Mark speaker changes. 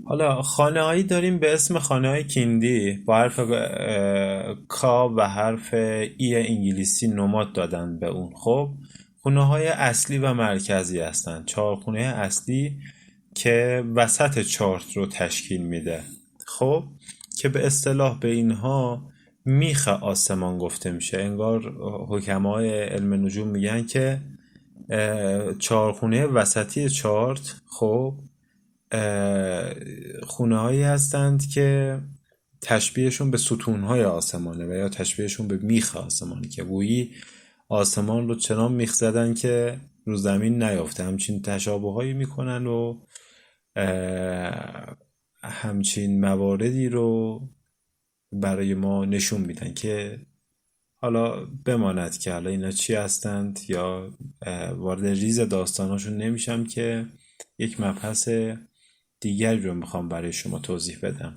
Speaker 1: حالا خانه هایی داریم به اسم خانه های کیندی با حرف کا و حرف ای انگلیسی نماد دادن به اون. خب خونه های اصلی و مرکزی هستن، چهار خونه اصلی که وسط چارت رو تشکیل میده. خب که به اصطلاح به اینها میخ آسمان گفته میشه. انگار حکمای علم نجوم میگن که چهارخونه وسطی چارت، خب خونه هایی هستند که تشبیهشون به ستونهای آسمانه و یا تشبیهشون به میخ آسمانی، که گویی آسمان رو چنان میخ زدن که رو زمین نیافته. همچین تشابه هایی میکنن و همچین مواردی رو برای ما نشون میدن که حالا بماند که حالا اینا چی هستند یا وارد ریز داستاناشون نمیشم که یک مبحث دیگری رو میخوام برای شما توضیح بدم.